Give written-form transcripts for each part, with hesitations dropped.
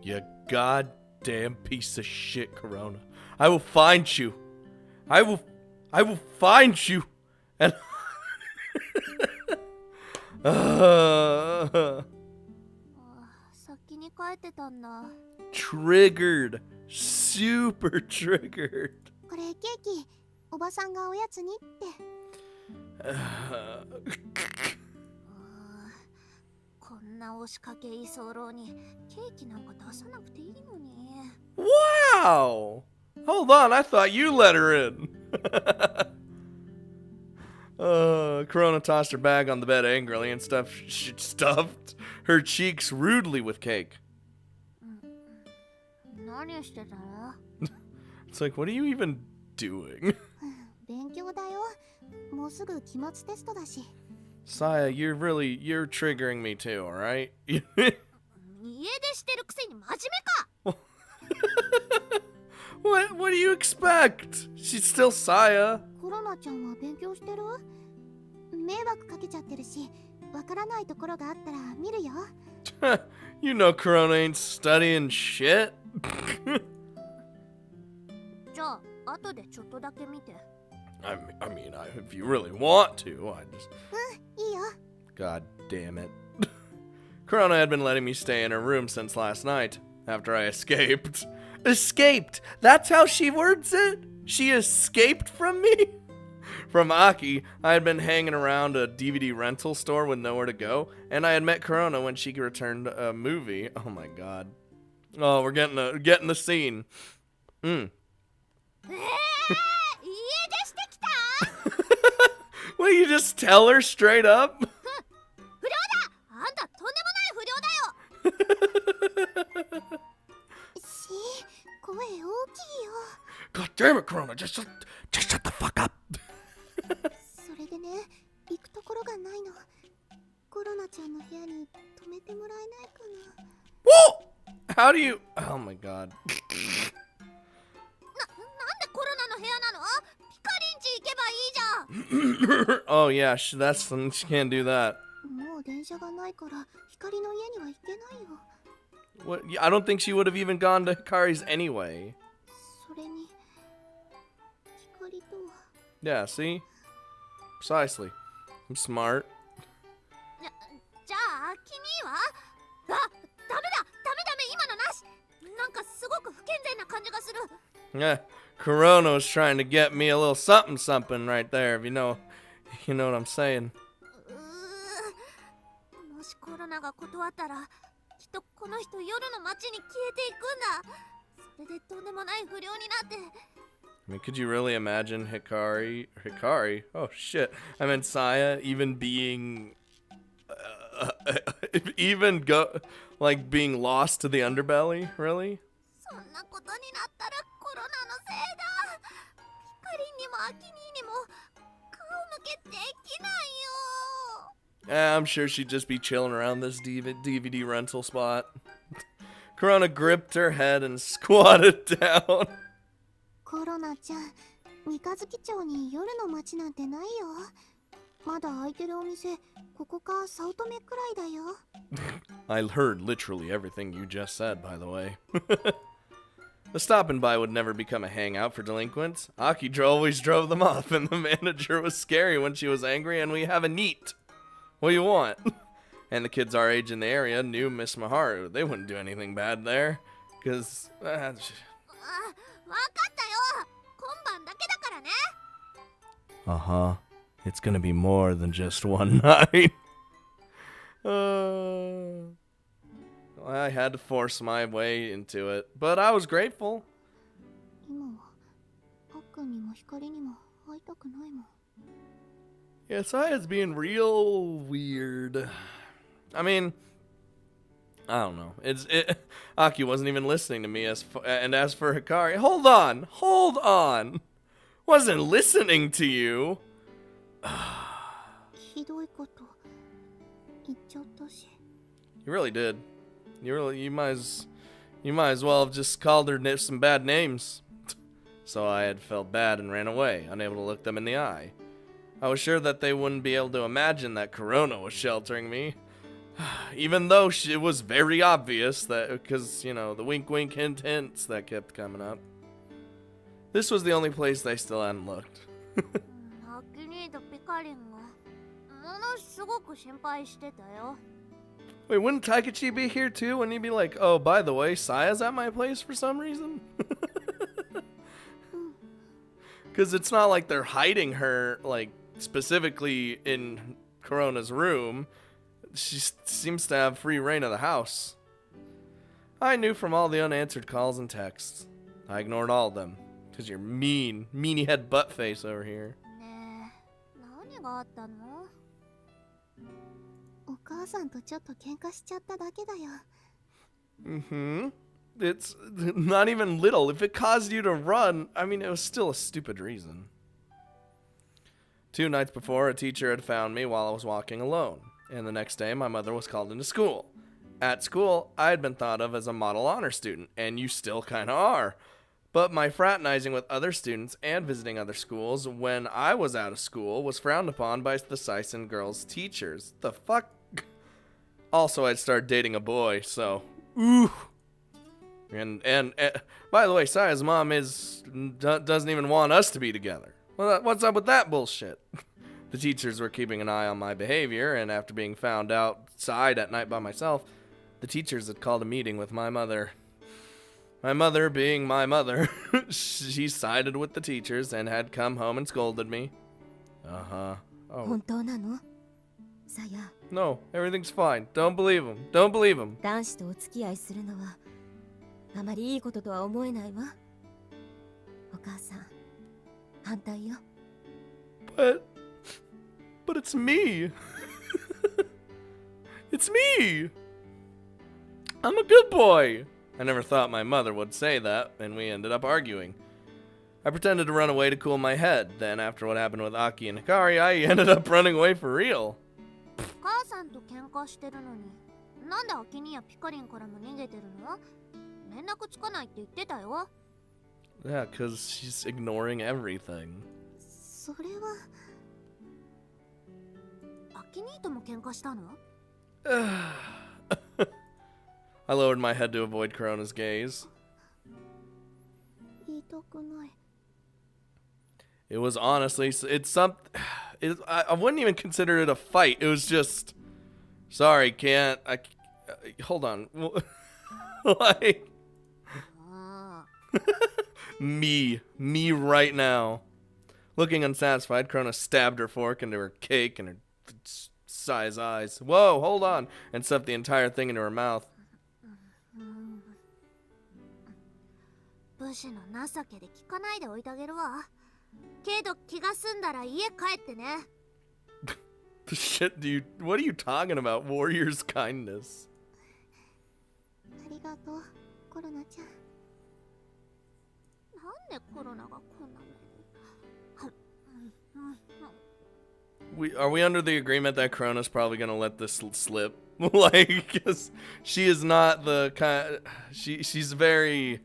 You goddamn piece of shit, Corona. I will find you. I will find you. And triggered. Super triggered. これケーキ、おばさんがおやつにって。こんな押しかけ居候にケーキなんか出さなくていいのに。Wow! Hold on, I thought you let her in. Corona tossed her bag on the bed angrily and stuffed her cheeks rudely with cake. 何してたの? It's like, what are you even doing? 勉強だよ。もうすぐ期末テストだし。Saya, you're triggering me too, alright? 家出してるくせに真面目か. What do you expect? She's still Saya. コロナちゃんは勉強してる? 迷惑かけちゃってるし、わからないところがあったら見るよ。You know Corona ain't studying shit. じゃあ、後でちょっとだけ見て。I mean, if you really want to, I just... いいよ。 God damn it. Corona had been letting me stay in her room since last night, after I escaped. Escaped! That's how she words it? She escaped from me? From Aki, I had been hanging around a DVD rental store with nowhere to go, and I had met Corona when she returned a movie. Oh my god. Oh, we're getting the scene. Will you just tell her straight up? God damn it, Corona! Just shut the fuck up. それでね、行くところがないの。コロナちゃんの部屋に泊めてもらえないかな。Whoa! How do you? Oh my god. なんでコロナの部屋なの？ピカリンチ行けばいいじゃん。 Oh yeah, she can't do that. もう電車がないから光の家には行けないよ。 What? I don't think she would have even gone to Hikari's anyway. それに光とは。 Yeah, see? Precisely. I'm smart. じゃあ君は？ダメ今のなし。なんかすごく不健全な感じがする。 Yeah, Corona was trying to get me a little something right there, if you know what I'm saying. もしコロナが断ったら、きっとこの人夜の街に消えていくんだ。それでとんでもない不良になって。 I mean, could you really imagine Hikari? Oh shit! I meant Saya even being, being lost to the underbelly. Really? そんなことになったらコロナのせいだ。ピカリンにもアキニーにも顔向けできないよ。 I'm sure she'd just be chilling around this DVD rental spot. Corona gripped her head and squatted down. コロナちゃん、三日月町に夜の街なんてないよ。まだ開いてるお店、ここか早乙女くらいだよ。 I heard literally everything you just said, by the way. The stopping by would never become a hangout for delinquents. Aki always drove them off, and the manager was scary when she was angry, and we have a neat. What do you want? And the kids our age in the area knew Miss Maharu. They wouldn't do anything bad there. Because... わかったよ。今晩だけだからね。 Uh-huh. It's gonna be more than just one night. I had to force my way into it, but I was grateful. 今はあっくんにも光にも会いたくないもん。 Yeah, Saya's being real weird. I mean, I don't know. Aki wasn't even listening to me. As for Hikari, hold on. Wasn't listening to you. ひどいこと言っちゃったし。 You really did. You might as well have just called her some bad names. So I had felt bad and ran away, unable to look them in the eye. I was sure that they wouldn't be able to imagine that Corona was sheltering me. Even though it was very obvious that, because, you know, the wink wink hint hints that kept coming up. This was the only place they still hadn't looked. アキ兄とピカリンがものすごく心配してたよ。 Wait, wouldn't Takechi be here too? Wouldn't he be like, oh, by the way, Saya's at my place for some reason? Because it's not like they're hiding her, like, specifically in Corona's room. She seems to have free reign of the house. I knew from all the unanswered calls and texts. I ignored all of them. Because you're mean. Meanie head butt face over here. ねえ、何があったの？お母さんとちょっと喧嘩しちゃっただけだよ。Mm-hmm. It's not even little. If it caused you to run, I mean, it was still a stupid reason. 2 nights before, a teacher had found me while I was walking alone. And the next day, my mother was called into school. At school, I had been thought of as a model honor student, and you still kind of are. But my fraternizing with other students and visiting other schools when I was out of school was frowned upon by the Sison girls' teachers. The fuck? Also, I'd started dating a boy, so ooh. And by the way, Saya's mom doesn't even want us to be together. Well, what's up with that bullshit? The teachers were keeping an eye on my behavior, and after being found outside at night by myself, the teachers had called a meeting with my mother. My mother being my mother, she sided with the teachers and had come home and scolded me. Uh-huh. Oh. 本当なの？さや。 No, everything's fine. Don't believe him. Don't believe him. 男子とお付き合いするのはあまりいいこととは思えないわ。お母さん、反対よ。But it's me. It's me. I'm a good boy. I never thought my mother would say that, and we ended up arguing. I pretended to run away to cool my head. Then, after what happened with Aki and Hikari, I ended up running away for real. お母さんと喧嘩してるのに、なんでアキニやピカリンからも逃げてるの？連絡つかないって言ってたよ。Yeah, because she's ignoring everything. それはアキニとも喧嘩したの？ I lowered my head to avoid Corona's gaze. 言いたくない。 It was honestly, I wouldn't even consider it a fight. It was just, sorry, can't, hold on. Like, me right now. Looking unsatisfied, Corona stabbed her fork into her cake and her size eyes. Whoa, hold on, and stuffed the entire thing into her mouth. 武士の情けで聞かないでおいてあげるわ。けど気が済んだら家帰ってね。The shit, dude. What are you talking about? Warrior's kindness. ありがとう、コロナちゃん。なんでコロナがこんなの？ Are we under the agreement that Corona's probably gonna let this slip? Like, 'cause she is not the kind. She's very.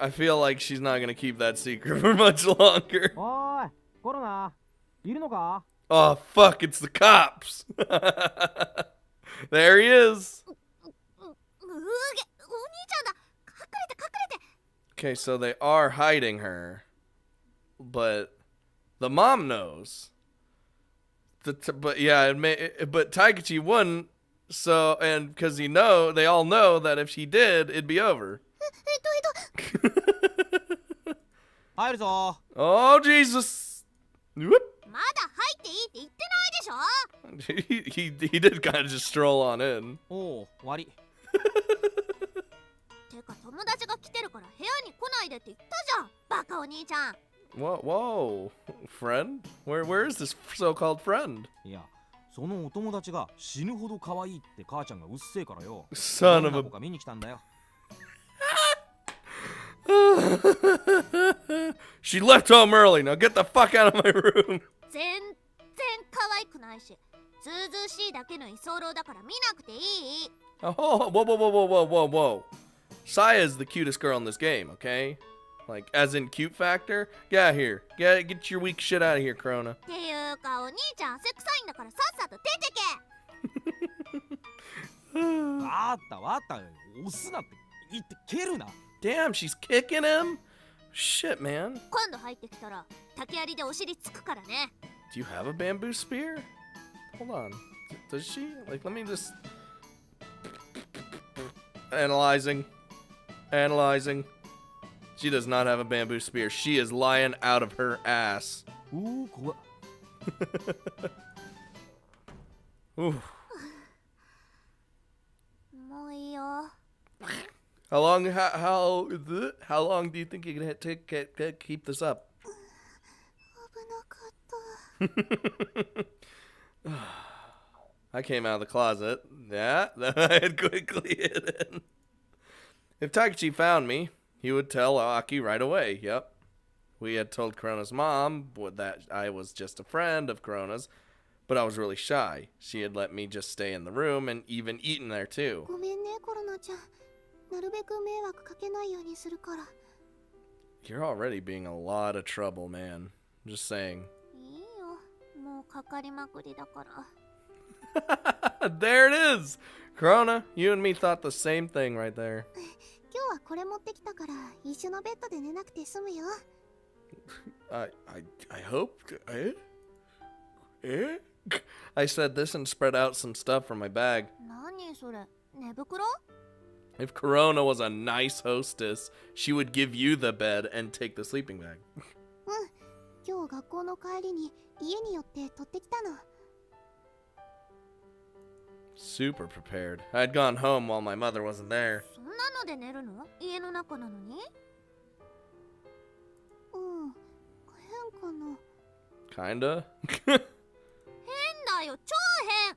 I feel like she's not gonna keep that secret for much longer. Oh, Corona, いるのか? Oh fuck! It's the cops. There he is. Okay, so they are hiding her, but the mom knows. But yeah, but Taikechi wouldn't. So, and because they all know that if she did, it'd be over. Oh Jesus! Whoop. He did kind of just stroll on in. Oh, 終わり。てか友達が来てるから部屋に来ないでって言ったじゃん、バカお兄ちゃん。 Whoa, friend? Where is this so-called friend? いや、そのお友達が死ぬほど可愛いって母ちゃんがうっせえからよ。 Son of a... どんな子か見に来たんだよ。She left home early. Now get the fuck out of my room. 全然可愛くないし、ずうずうしいだけの居候だから見なくていい。 Oh, whoa. Saya is the cutest girl in this game, okay? Like, as in cute factor? Get out of here. Get your weak shit out of here, Corona. っていうかお兄ちゃん汗臭いんだからさっさと出てけ。わったわった押すなって言って蹴るな Damn, she's kicking him? Shit, man. 今度入ってきたら竹槍でお尻つくからね。 Do you have a bamboo spear? Hold on. Does she? Like, let me just... Analyzing. She does not have a bamboo spear. She is lying out of her ass. おお怖っ Ooh. もういいよ。 How long do you think you can take keep this up? 危なかった。 I came out of the closet. Yeah, then I had quickly hidden. If Takechi found me, he would tell Aki right away. Yep. We had told Corona's mom that I was just a friend of Corona's, but I was really shy. She had let me just stay in the room and even eat in there too. ごめんね、コロナちゃん。なるべく迷惑かけないようにするから。 You're already being a lot of trouble, man. I'm just saying. いいよ。もうかかりまくりだから。 There it is! Corona, you and me thought the same thing right there. 今日はこれ持ってきたから一緒のベッドで寝なくて済むよ。 I hope. I said this and spread out some stuff from my bag. 何それ、寝袋？ If Corona was a nice hostess, she would give you the bed and take the sleeping bag. うん。今日学校の帰りに家に寄って取ってきたの。 Super prepared. I'd gone home while my mother wasn't there. そんなので寝るの？家の中なのに？うん。変かな。 Kinda. 変だよ、超変。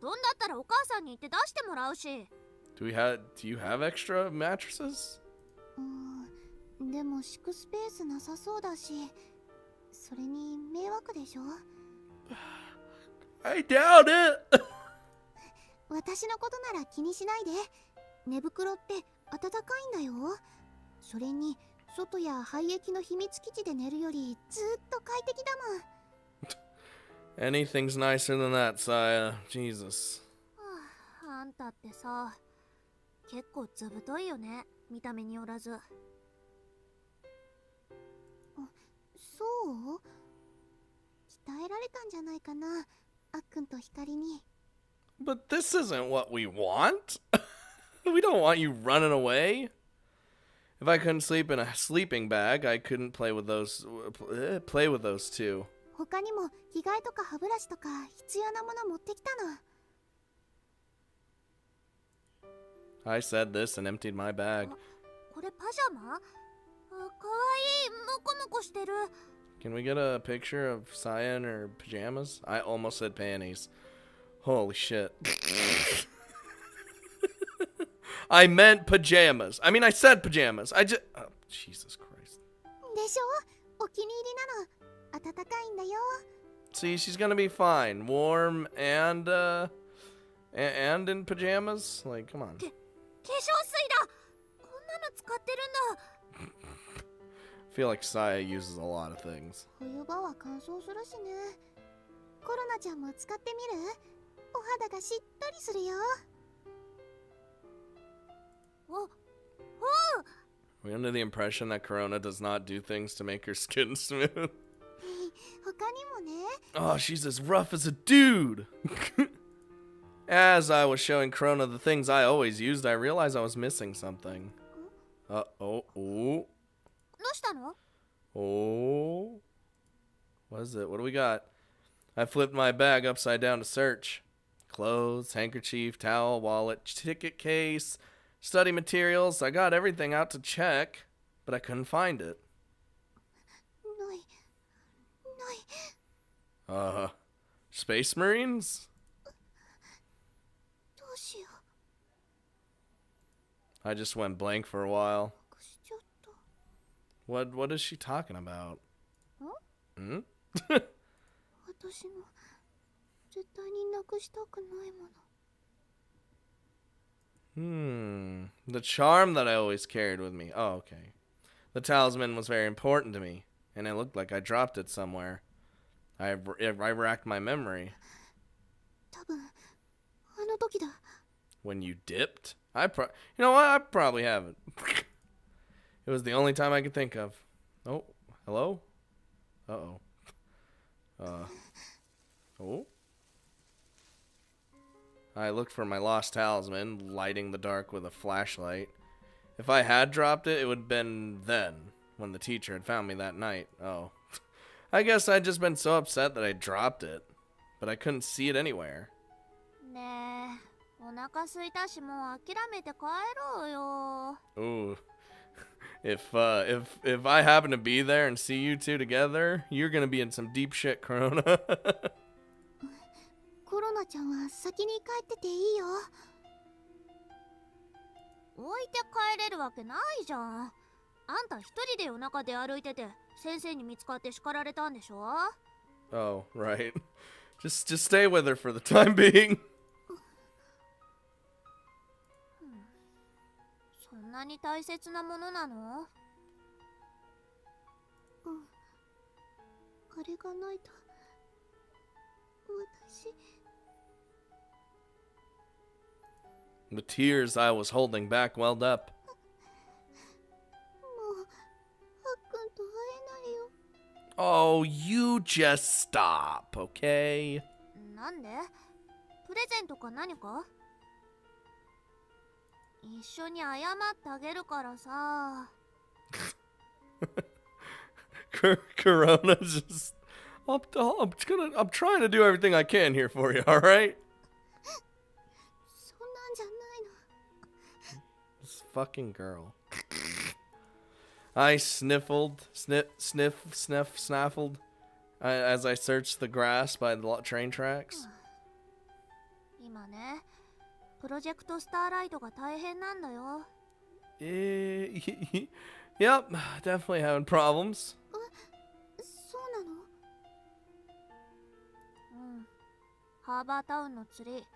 布団だったらお母さんに言って出してもらうし。 Do you have extra mattresses? でも敷くスペースなさそうだし、それに迷惑でしょ？ I doubt it. 私のことなら気にしないで。寝袋って暖かいんだよ。それに外や廃液の秘密基地で寝るよりずっと快適だもん。 Anything's nicer than that, Saya. Jesus. あんたってさ、結構ずぶといよね、見た目によらず。そう？鍛えられたんじゃないかな、あっくんと光に。 But this isn't what we want. We don't want you running away. If I couldn't sleep in a sleeping bag, I couldn't play with those too. 他にも着替えとか歯ブラシとか必要なもの持ってきたの。 I said this and emptied my bag. これパジャマ？かわいい、もこもこしてる。 Can we get a picture of Saya in her pajamas? I almost said panties. Holy shit. I meant pajamas. I mean, I said pajamas. Oh, Jesus Christ. でしょ？お気に入りなの。暖かいんだよ。 See, she's gonna be fine. Warm and in pajamas? Like, come on. 化粧水だ。こんなの使ってるんだ。 I feel like Saya uses a lot of things. 冬場は乾燥するしね。コロナちゃんも使ってみる？お肌がしっとりするよ。お、Are we under the impression that Corona does not do things to make her skin smooth? 他にもね。 Oh, she's as rough as a dude. As I was showing Corona the things I always used, I realized I was missing something. Oh. どうしたの？ Oh. What is it? What do we got? I flipped my bag upside down to search. Clothes, handkerchief, towel, wallet, ticket case, study materials. I got everything out to check, but I couldn't find it. ない。Space Marines? どうしよ I just went blank for a while. う。しちゃった。 What is she talking about? Hmm? 私の絶対になくしたくないもの。The charm that I always carried with me. Oh, okay. The talisman was very important to me, and it looked like I dropped it somewhere. I racked my memory. 多分あの時だ。When you dipped? You know what? I probably haven't. It was the only time I could think of. Oh, hello? Uh-oh. Oh? I looked for my lost talisman, lighting the dark with a flashlight. If I had dropped it, it would have been then, when the teacher had found me that night. Oh. I guess I'd just been so upset that I dropped it. But I couldn't see it anywhere. ねえ、お腹空いたしもう諦めて帰ろうよ。 Ooh. If I happen to be there and see you two together, you're gonna be in some deep shit, Corona. コロナちゃんは先に帰ってていいよ。置いて帰れるわけないじゃん。あんた一人で夜中で歩いてて先生に見つかって叱られたんでしょ。 Oh, right. Just stay with her for the time being. そんなに大切なものなの？うん。あれがないと私。 The tears I was holding back welled up. もうあっくんと会えないよ。 Oh, you just stop, okay? なんで？プレゼントか何か？一緒に謝ってあげるからさ。Corona just... I'm trying to do everything I can here for you, alright? そんなんじゃないの。 This fucking girl. I snaffled as I searched the grass by the train tracks. 今ね、プロジェクトスターライトが大変なんだよ。Yep, definitely having problems. そうなの？うん。ハーバータウンの釣り、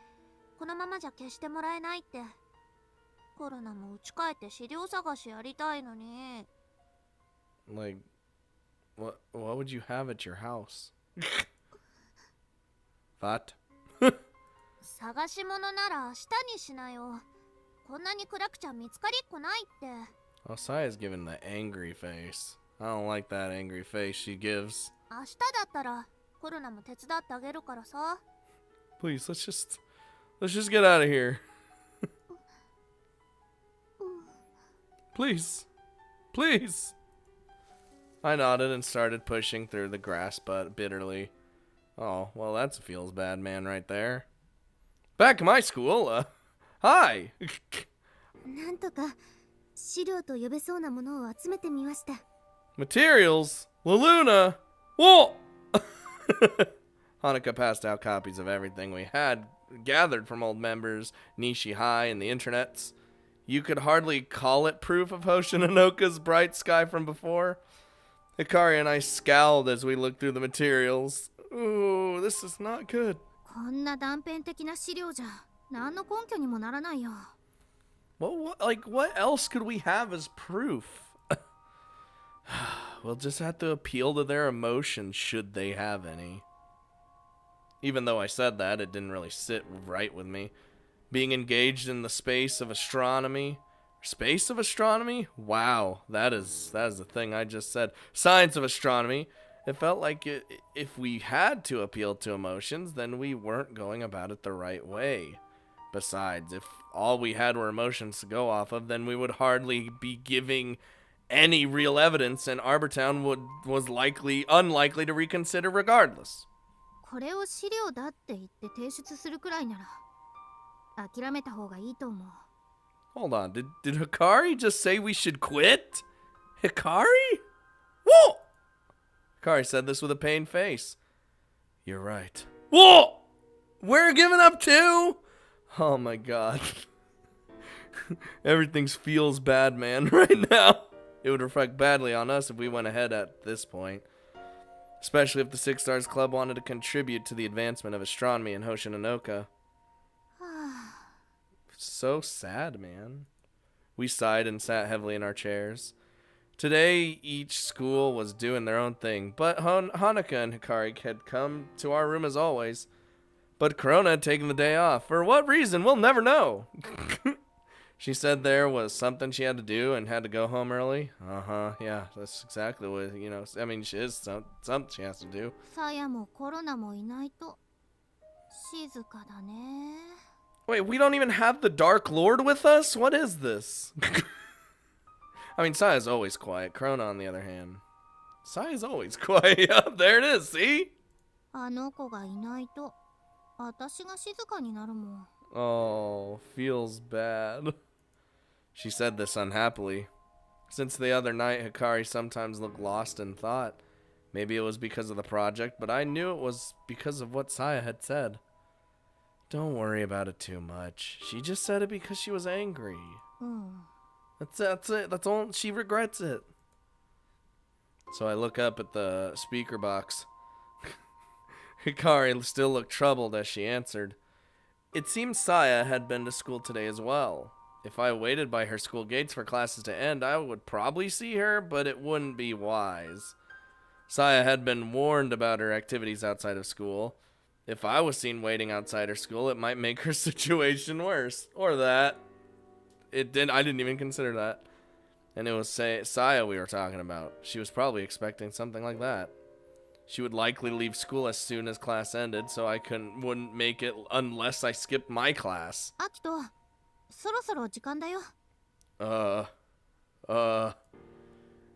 このままじゃ消してもらえないって。コロナも家帰って資料探しやりたいのに。Like, what would you have at your house? What? 探し物なら明日にしなよ。こんなに暗くちゃ見つかりっこないって。Oh, Saya's giving the angry face. I don't like that angry face she gives. 明日だったらコロナも手伝ってあげるからさ。 Please, let's just get out of here. Please. Please. I nodded and started pushing through the grass but bitterly. Oh, well, that feels bad, man, right there. Back at my school, hi! なんとか資料と呼べそうなものを集めてみました。 Materials? La Luna? Whoa! Hanukkah passed out copies of everything we had gathered from old members, Nishi High, and the internets. You could hardly call it proof of Hoshinanoka's bright sky from before. Hikari and I scowled as we looked through the materials. Ooh, this is not good. こんな断片的な資料じゃ何の根拠にもならないよ。 What else could we have as proof? We'll just have to appeal to their emotions, should they have any. Even though I said that, it didn't really sit right with me. Being engaged in the space of astronomy. Space of astronomy? Wow, that is the thing I just said. Science of astronomy. It felt like if we had to appeal to emotions, then we weren't going about it the right way. Besides, if all we had were emotions to go off of, then we would hardly be giving any real evidence, and Arbortown was unlikely to reconsider regardless. これを資料だって言って提出するくらいなら諦めた方がいいと思う。 Hold on, did Hikari just say we should quit? Hikari? Whoa! Hikari said this with a pained face. You're right. Whoa! We're giving up too? Oh my god. Everything feels bad, man, right now. It would reflect badly on us if we went ahead at this point. Especially if the Six Stars Club wanted to contribute to the advancement of astronomy in Hoshinanoka. So sad, man. We sighed and sat heavily in our chairs. Today, each school was doing their own thing, but Hanukkah and Hikari had come to our room as always. But Corona had taken the day off. For what reason, we'll never know. She said there was something she had to do and had to go home early. Yeah, that's exactly what, I mean, she is something she has to do. さやもコロナもいないと静かだね。 Wait, we don't even have the Dark Lord with us? What is this? I mean, Saya's always quiet. Corona, on the other hand. Saya's always quiet. Yeah, there it is, see? あの子がいないと私が静かになるもん。 Oh, feels bad. She said this unhappily. Since the other night, Hikari sometimes looked lost in thought. Maybe it was because of the project, but I knew it was because of what Saya had said. Don't worry about it too much. She just said it because she was angry. うん。 That's it. That's all. She regrets it. So I look up at the speaker box. Hikari still looked troubled as she answered. It seems Saya had been to school today as well. If I waited by her school gates for classes to end, I would probably see her, but it wouldn't be wise. Saya had been warned about her activities outside of school. If I was seen waiting outside her school, it might make her situation worse. Or that. I didn't even consider that. And it was Saya we were talking about. She was probably expecting something like that. She would likely leave school as soon as class ended, so I wouldn't make it unless I skipped my class. アキト、そろそろ時間だよ。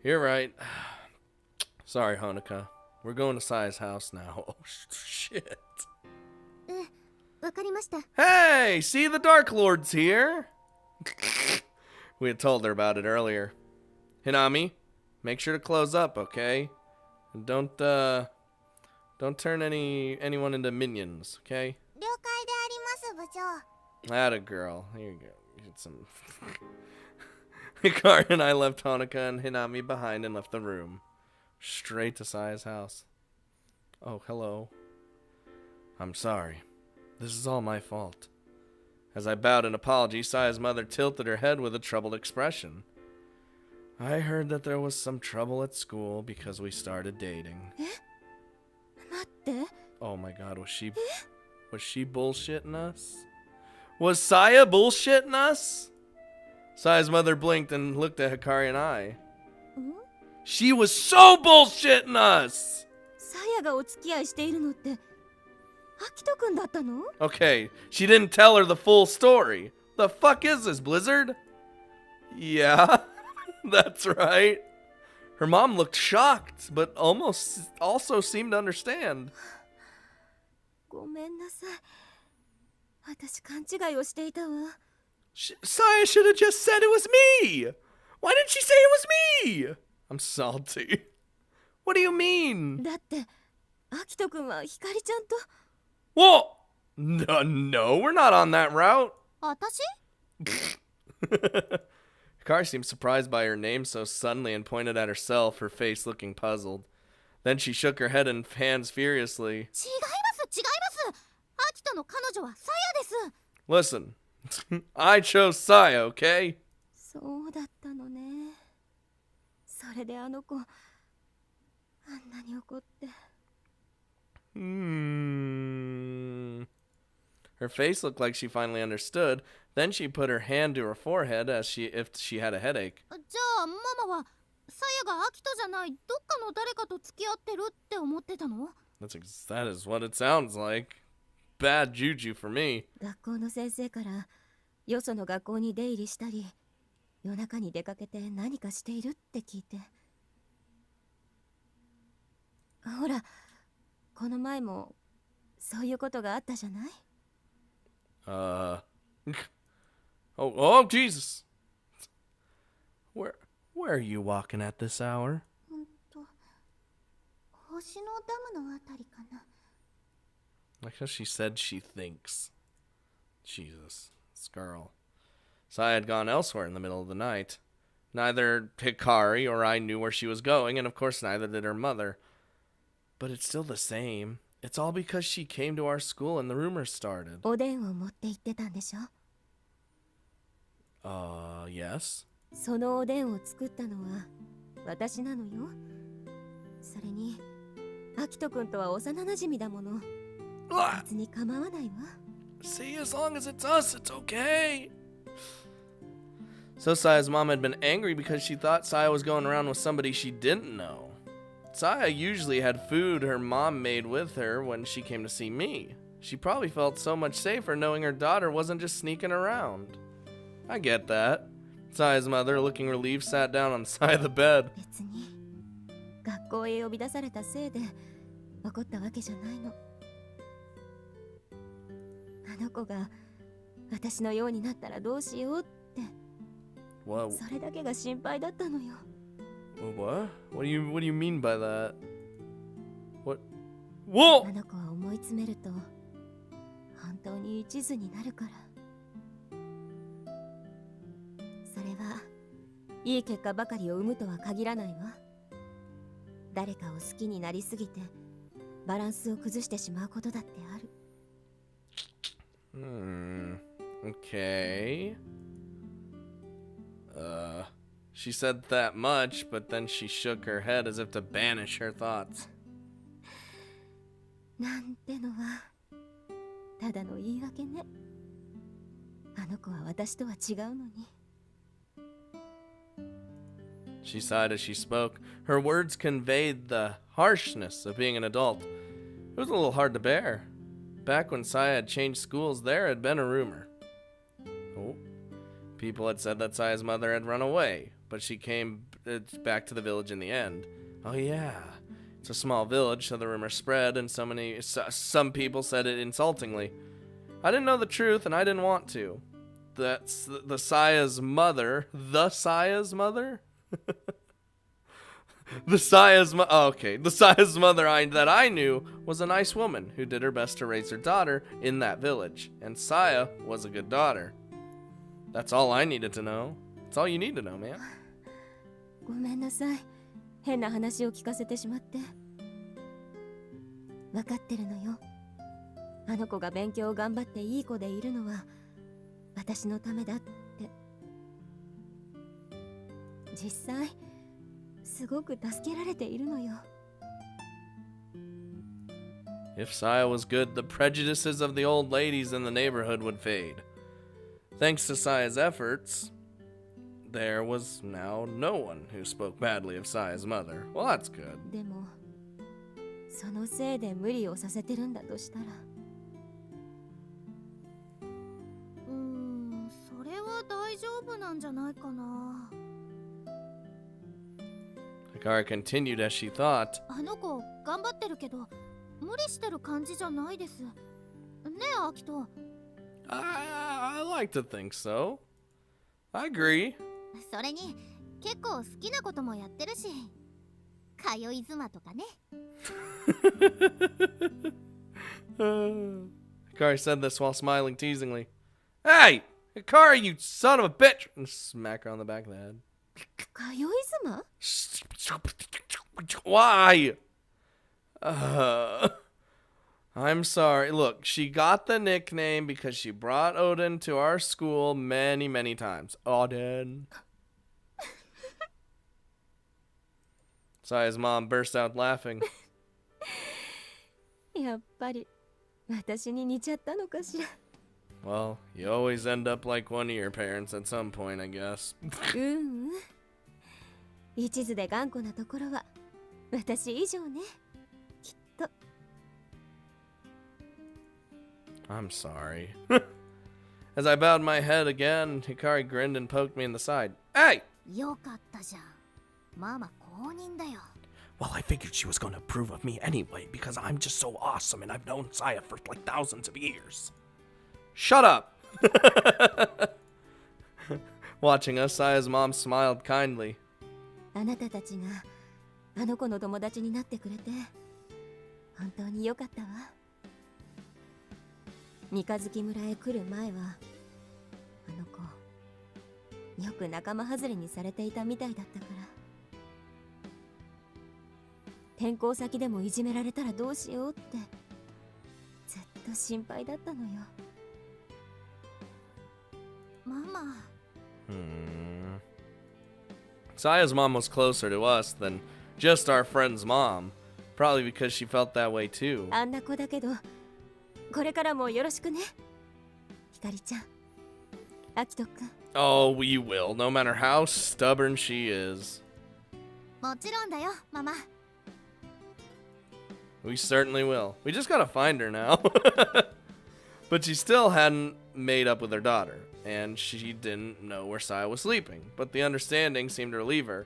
You're right. Sorry, Honoka. We're going to Saya's house now. Oh, shit. わかりました。 Hey, see, the Dark Lord's here. We had told her about it earlier. Hinami, make sure to close up, okay? And don't turn anyone into minions, okay? 了解であります、部長。 Atta girl. Here you go. You get some. Hikari and I left Honoka and Hinami behind and left the room. Straight to Saya's house. Oh, hello. I'm sorry. This is all my fault. As I bowed in apology, Saya's mother tilted her head with a troubled expression. I heard that there was some trouble at school because we started dating. 待って。 Oh my god, was she bullshitting us? Was Saya bullshitting us? Saya's mother blinked and looked at Hikari and I. She was so bullshitting us! さやがお付き合いしているのって、アキトくんだったの？ Okay, she didn't tell her the full story. The fuck is this, Blizzard? Yeah, that's right. Her mom looked shocked, but almost also seemed to understand. ごめんなさい。私勘違いをしていたわ。 Saya should have just said it was me! Why didn't she say it was me? I'm salty. What do you mean? だって、アキトくんはヒカリちゃんと。 Whoa! No, we're not on that route. 私？ Hikari seemed surprised by her name so suddenly and pointed at herself, her face looking puzzled. Then she shook her head and hands furiously. 違います、違います。アキトの彼女はさやです。 Listen, I chose Saya, okay? そうだったのね。それであの子、あんなに怒って。 Her face looked like she finally understood. Then she put her hand to her forehead as if she had a headache. じゃあママはさやがアキトじゃないどっかの誰かと付き合ってるって思ってたの？ That is what it sounds like. Bad juju for me. 学校の先生からよその学校に出入りしたり夜中に出かけて何かしているって聞いて。ほらこの前もそういうことがあったじゃない？ Oh, Jesus. Where are you walking at this hour? 星のダムのあたりかな。 Like how she said she thinks. Jesus, this girl. Saya had gone elsewhere in the middle of the night. Neither Hikari or I knew where she was going, and of course neither did her mother. But it's still the same. It's all because she came to our school and the rumors started. おでんを持って行ってたんでしょ？ Yes? そのおでんを作ったのは私なのよ。それにアキトくんとは幼なじみだもの。別に構わないわ。 See, as long as it's us, it's okay. So Saya's mom had been angry because she thought Saya was going around with somebody she didn't know. Saya usually had food her mom made with her when she came to see me. She probably felt so much safer knowing her daughter wasn't just sneaking around. I get that. Saya's mother, looking relieved, sat down on the side of the bed. 別に学校へ呼び出されたせいで怒ったわけじゃないの。あの子が私のようになったらどうしようって、 What? それだけが心配だったのよ。 What? What do you mean by that? What? Whoa! あの子は思い詰めると本当に一途になるから。それはいい結果ばかりを生むとは限らないわ。誰かを好きになりすぎてバランスを崩してしまうことだってある。 Okay. She said that much, but then she shook her head as if to banish her thoughts. なんてのはただの言い訳ね。あの子は私とは違うのに。 She sighed as she spoke. Her words conveyed the harshness of being an adult. It was a little hard to bear. Back when Saya had changed schools, there had been a rumor. Oh. People had said that Saya's mother had run away, but she came back to the village in the end. Oh yeah. It's a small village, so the rumor spread, and some people said it insultingly. I didn't know the truth, and I didn't want to. That's the Saya's mother. The Saya's mother? The Saya's mother that I knew was a nice woman who did her best to raise her daughter in that village, and Saya was a good daughter. That's all I needed to know. That's all you need to know, man. ごめんなさい。変な話を聞かせてしまって。わかってるのよ。あの子が勉強を頑張っていい子でいるのは私のためだって。実際すごく助けられているのよ。 If Saya was good, the prejudices of the old ladies in the neighborhood would fade. Thanks to Saya's efforts, there was now no one who spoke badly of Saya's mother. Well, that's good. でもそのせいで無理をさせてるんだとしたら。それは大丈夫なんじゃないかな。 Hikari continued as she thought. あの子頑張ってるけど無理してる感じじゃないです。ねえ、アキト。 I like to think so. I agree. それに結構好きなこともやってるし、通い妻とかね。Hikari said this while smiling teasingly. Hey! Hikari, you son of a bitch! And smack her on the back of the head. 通い妻？ Why? I'm sorry. Look, she got the nickname because she brought Odin to our school many, many times. Odin. Saya's mom burst out laughing. やっぱり私に似ちゃったのかしら。 Well, you always end up like one of your parents at some point, I guess. 一途で頑固なところは私以上ね。きっと。 I'm sorry. As I bowed my head again, Hikari grinned and poked me in the side. Hey! よかったじゃん。ママ公認だよ。 Well, I figured she was going to approve of me anyway because I'm just so awesome and I've known Saya for like thousands of years. Shut up! Watching us, Saya's mom smiled kindly. あなたたちがあの子の友達になってくれて本当によかったわ。三日月村へ来る前はあの子よく仲間外れにされていたみたいだったから。転校先でもいじめられたらどうしようってずっと心配だったのよ。ママ。Saya's mom was closer to us than just our friend's mom, probably because she felt that way too. あんな子だけどこれからもよろしくね。ひかりちゃん、あきとくん。 Oh, we will, no matter how stubborn she is. もちろんだよママ。 We certainly will. We just gotta find her now. But she still hadn't made up with her daughter, and she didn't know where Saya was sleeping, but the understanding seemed to relieve her.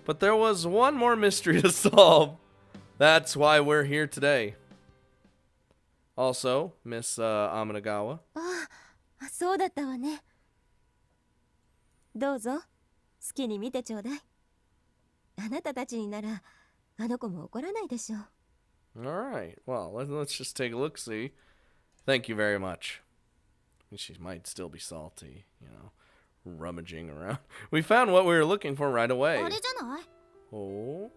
But there was one more mystery to solve. That's why we're here today. Also, Miss Amanagawa. ああ、そうだったわね。どうぞ、好きに見てちょうだい。あなたたちになら、あの子も怒らないでしょう。Alright, well, let's just take a look-see. Thank you very much. She might still be salty, you know, rummaging around. We found what we were looking for right away. あれじゃない？ Oh.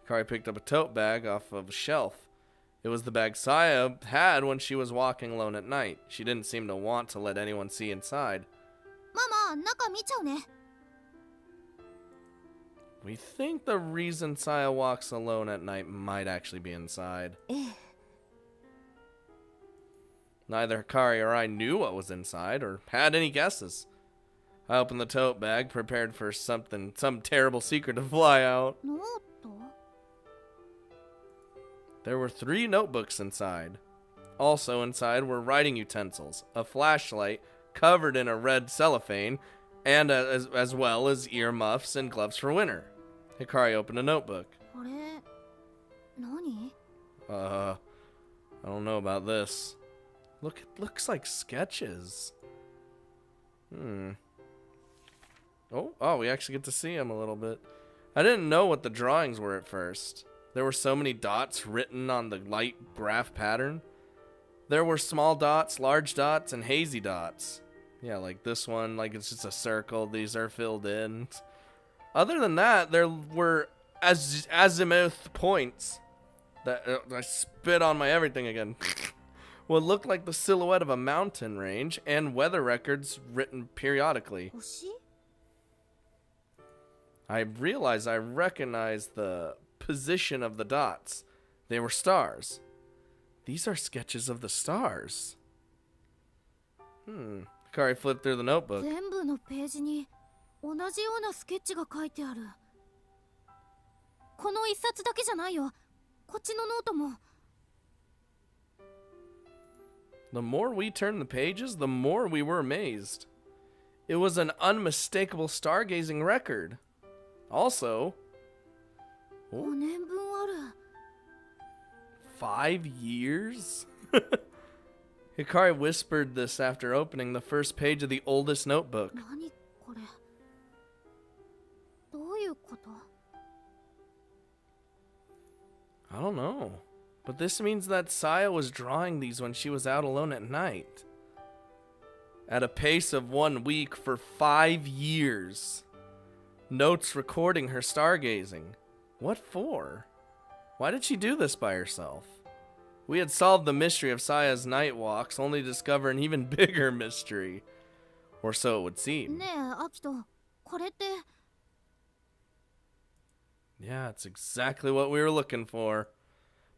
Kari picked up a tote bag off of a shelf. It was the bag Saya had when she was walking alone at night. She didn't seem to want to let anyone see inside. ママ、中見ちゃうね。 We think the reason Saya walks alone at night might actually be inside. ええ。 Neither Hikari or I knew what was inside or had any guesses. I opened the tote bag, prepared for some terrible secret to fly out. ノート？ There were 3 notebooks inside. Also inside were writing utensils, a flashlight covered in a red cellophane, and as well as earmuffs and gloves for winter. Hikari opened a notebook. あれ、何？ I don't know about this. Look, it looks like sketches. Oh, we actually get to see them a little bit. I didn't know what the drawings were at first. There were so many dots written on the light graph pattern. There were small dots, large dots, and hazy dots. Yeah, like this one, like it's just a circle. These are filled in. Other than that, there were azimuth points that I spit on my everything again. What looked like the silhouette of a mountain range and weather records written periodically. 星？ I realized I recognized the position of the dots. They were stars. These are sketches of the stars. Hikari flipped through the notebook. 全部のページに同じようなスケッチが書いてある。この一冊だけじゃないよ。こっちのノートも。 The more we turned the pages, the more we were amazed. It was an unmistakable stargazing record. Also, 5年分ある。 5 years? Hikari whispered this after opening the first page of the oldest notebook. 何これ？どういうこと？ I don't know. But this means that Saya was drawing these when she was out alone at night. At a pace of 1 week for 5 years. Notes recording her stargazing. What for? Why did she do this by herself? We had solved the mystery of Saya's night walks, only to discover an even bigger mystery. Or so it would seem. ねえ、アキト、これって。 Yeah, it's exactly what we were looking for.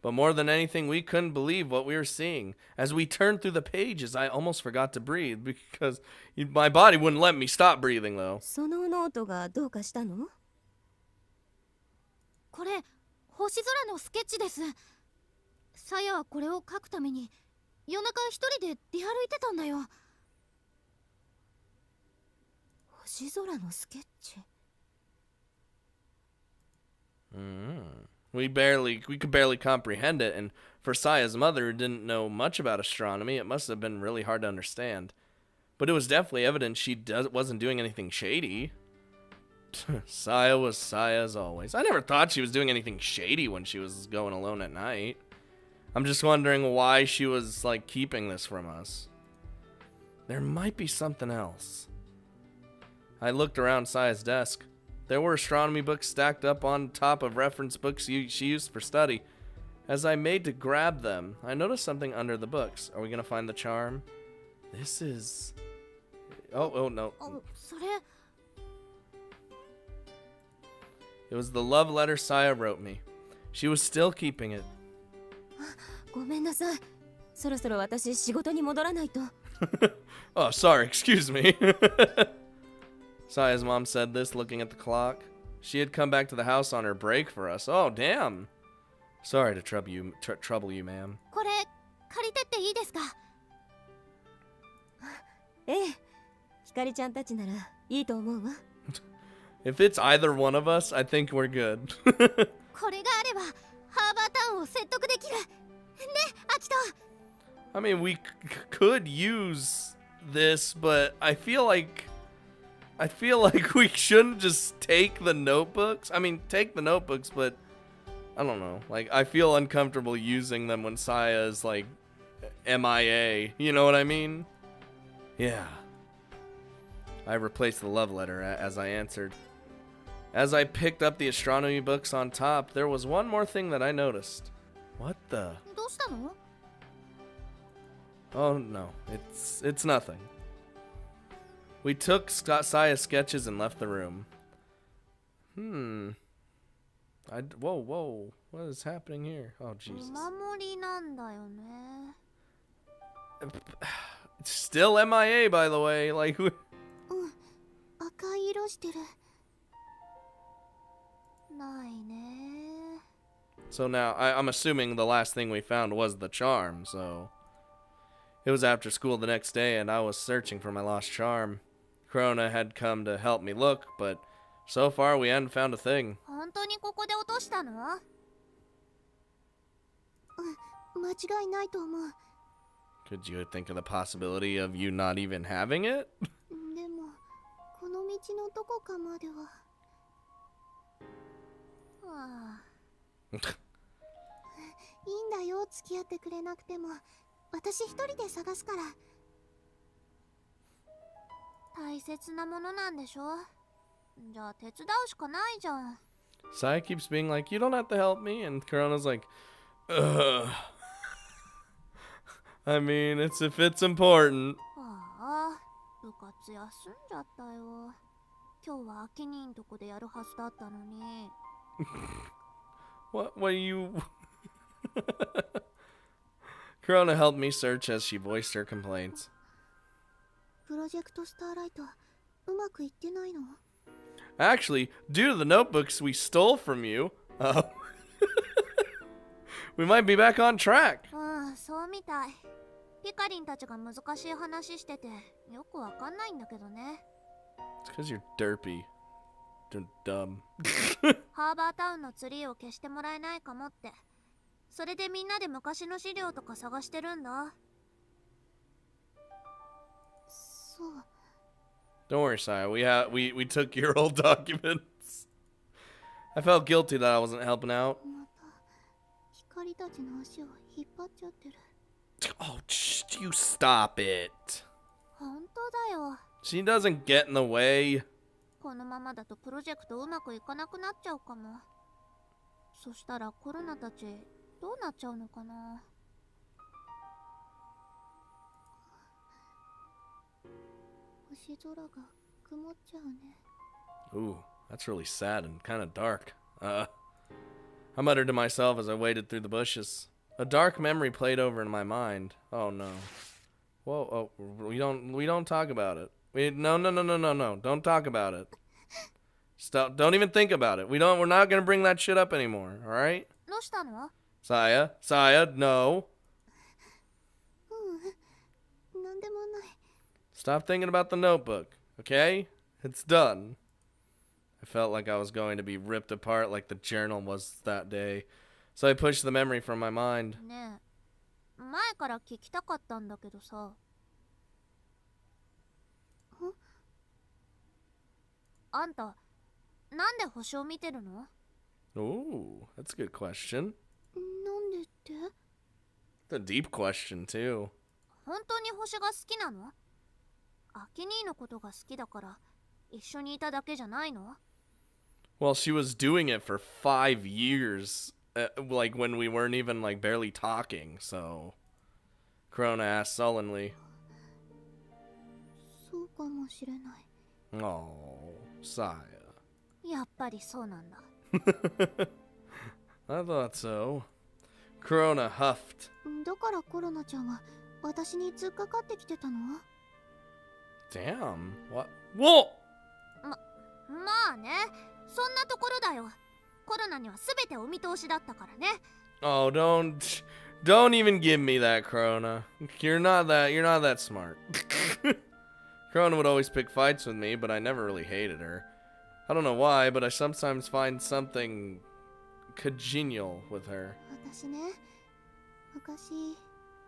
But more than anything, we couldn't believe what we were seeing. As we turned through the pages, I almost forgot to breathe because my body wouldn't let me stop breathing, though. そのノートがどうかしたの？これ、星空のスケッチです。さやはこれを描くために夜中一人で出歩いてたんだよ。星空のスケッチ。We could barely comprehend it, and for Saya's mother, who didn't know much about astronomy, it must have been really hard to understand. But it was definitely evident she wasn't doing anything shady. Saya was Saya as always. I never thought she was doing anything shady when she was going alone at night. I'm just wondering why she was, like, keeping this from us. There might be something else. I looked around Saya's desk. There were astronomy books stacked up on top of reference books she used for study. As I made to grab them, I noticed something under the books. Are we gonna find the charm? This is... Oh, no. それ。 It was the love letter Saya wrote me. She was still keeping it. ごめんなさい。そろそろ私仕事に戻らないと。Oh, sorry, excuse me. Saya's mom said this, looking at the clock. She had come back to the house on her break for us. Oh, damn. Sorry to trouble you, ma'am. これ借りてっていいですか？ええ、ひかりちゃんたちならいいと思うわ。If it's either one of us, I think we're good. これがあればハーバータウンを説得できる。ね、アキト。I mean, we could use this, but I feel like we shouldn't just take the notebooks. I mean, take the notebooks, but I don't know. Like, I feel uncomfortable using them when Saya is like MIA. You know what I mean? Yeah. I replaced the love letter as I answered. As I picked up the astronomy books on top, there was one more thing that I noticed. What the? どうしたの？ Oh no, it's nothing. We took Saya's sketches and left the room. Whoa, what is happening here? Oh お Jesus. 守りなんだよね。 It's still MIA, by the way. Like, 赤い色してる。ないね。 so now I'm assuming the last thing we found was the charm. So it was after school the next day, and I was searching for my lost charm. Corona had come to help me look, but so far we hadn't found a thing. 本当にここで落としたの？間違いないと思う。 Could you think of the possibility of you not even having it? でもこの道のどこかまでは。はあ、いいんだよ、付き合ってくれなくても。私一人で探すから。大切なものなんでしょ？じゃあ手伝うしかないじゃん。 Saya keeps being like, you don't have to help me, and Corona's like, ugh. I mean, if it's important. ああ、部活休んじゃったよ。今日は秋にんとこでやるはずだったのに。What are you? Corona helped me search as she voiced her complaints. プロジェクトスターライト、うまくいってないの？ Actually, due to the notebooks we stole from you, we might be back on track. うん、そうみたい。ピカリンたちが難しい話してて、よくわかんないんだけどね。It's because you're derpy. Dumb. ハーバータウンのツリーを消してもらえないかもって。それでみんなで昔の資料とか探してるんだ。そう。 Don't worry, Saya. We took your old documents. I felt guilty that I wasn't helping out. また光たちの足を引っ張っちゃってる。 Oh, you stop it. 本当だよ。 She doesn't get in the way. このままだとプロジェクトうまくいかなくなっちゃうかも。そしたらコロナたちどうなっちゃうのかな。星空が曇っちゃうね。 Ooh, that's really sad and kind of dark. I muttered to myself as I waded through the bushes. A dark memory played over in my mind. Oh no. Whoa, oh, we don't talk about it. No, don't talk about it. Stop, don't even think about it. We're not gonna bring that shit up anymore, alright? どうしたの？ Saya, no. なんでもない。 Stop thinking about the notebook, okay? It's done. I felt like I was going to be ripped apart like the journal was that day. So I pushed the memory from my mind. ねえ、前から聞きたかったんだけどさ。あんた、なんで星を見てるの？ Ooh, that's a good question. なんでって？ It's a deep question, too. 本当に星が好きなの？アキ兄のことが好きだから一緒にいただけじゃないの？ Well, she was doing it for 5 years, like when we weren't even like barely talking, so... Corona asked sullenly. そうかもしれない。 Oh, Saya. やっぱりそうなんだ。 I thought so. Corona huffed. だからコロナちゃんは私に突っかかってきてたの？ Damn. What? Whoa! まあね、そんなところだよ。コロナには全てお見通しだったからね。Oh, don't even give me that, Corona. You're not that smart. Corona would always pick fights with me, but I never really hated her. I don't know why, but I sometimes find something congenial with her. 私ね、昔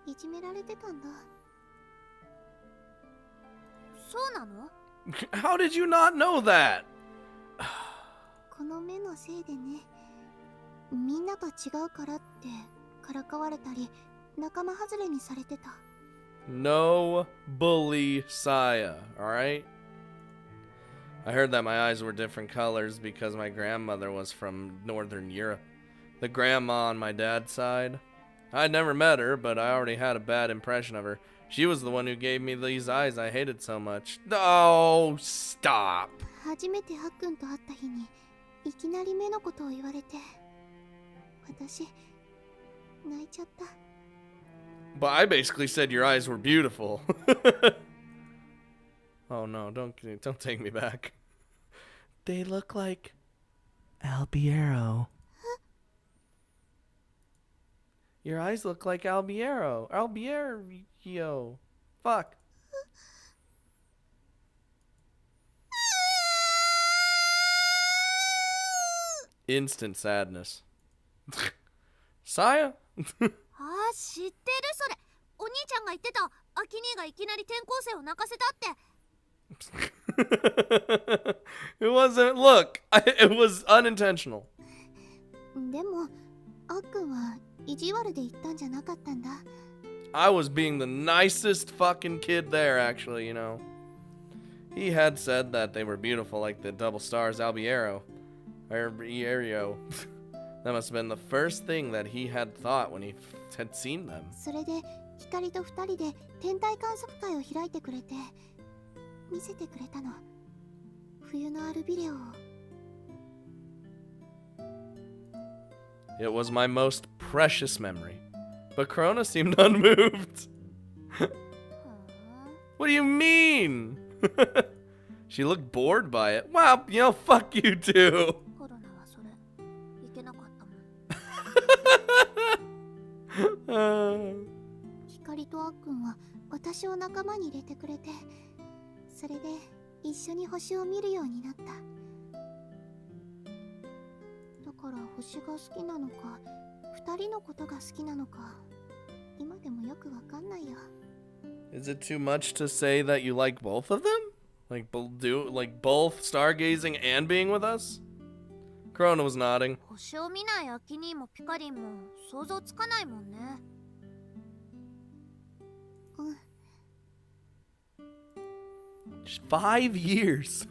いじめられてたんだ。そうなの？ How did you not know that? この目のせいでね、みんなと違うからってからかわれたり仲間外れにされてた。 No bully Saya, alright? I heard that my eyes were different colors because my grandmother was from Northern Europe. The grandma on my dad's side. I'd never met her, but I already had a bad impression of her. She was the one who gave me these eyes I hated so much. Oh, stop. 初めてあっくんと会った日にいきなり目のことを言われて、私泣いちゃった。 But I basically said your eyes were beautiful. Oh no, don't take me back. They look like Albiero. Your eyes look like Albiero. Albiero. Fuck. Instant sadness. Saya? ああ、知ってるそれ。お兄ちゃんが言ってた。アキ兄がいきなり転校生を泣かせたって。 It wasn't. Look, it was unintentional. でも、あっくんは意地悪で言ったんじゃなかったんだ。 I was being the nicest fucking kid there, actually, you know. He had said that they were beautiful like the double stars Albiero. Albiero. That must have been the first thing that he had thought when he had seen them. それで、光と二人で天体観測会を開いてくれて、見せてくれたの。冬のアルビレオを。 It was my most precious memory. But Corona seemed unmoved. What do you mean? She looked bored by it. Wow, you know, fuck you too. コロナはそれ、いけなかったもん。光とあっくんは私を仲間に入れてくれて、それで一緒に星を見るようになった。だから星が好きなのか、二人のことが好きなのか、今でもよくわかんないよ。 Is it too much to say that you like both of them? Like both stargazing and being with us? Corona was nodding. 星を見ないアキ兄もピカリンも想像つかないもんね。うん。 5 years.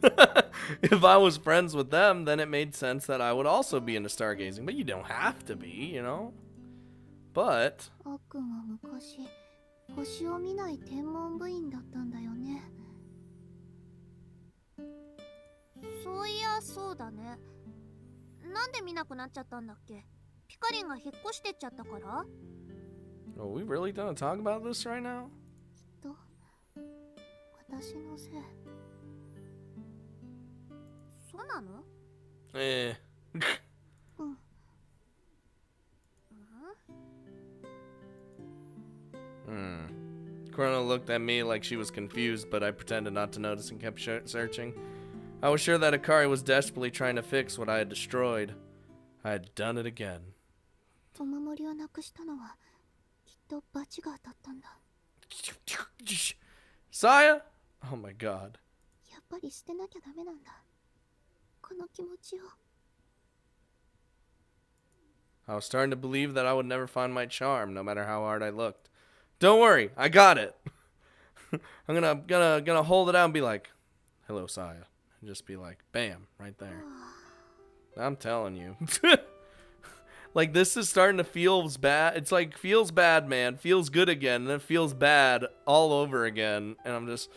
If I was friends with them, then it made sense that I would also be into stargazing. But you don't have to be, you know? But あっくんは昔、星を見ない天文部員だったんだよね。そういや、そうだね。なんで見なくなっちゃったんだっけ？ピカリンが引っ越してっちゃったから？ are we really gonna talk about this right now? きっと、私のせい。そうなの？ Eh. うん。Corona looked at me like she was confused, but I pretended not to notice and kept searching. I was sure that Akari was desperately trying to fix what I had destroyed. I had done it again. お守りをなくしたのは、きっと罰が当たったんだ。 Saya? Oh my god. やっぱり捨てなきゃダメなんだ。この気持ちを。 I was starting to believe that I would never find my charm, no matter how hard I looked. Don't worry, I got it. I'm gonna hold it out and be like, "Hello, Saya," and just be like, "Bam," right there. I'm telling you. Like, this is starting to feel bad. It's like, feels bad, man. Feels good again. And then feels bad all over again. And I'm just...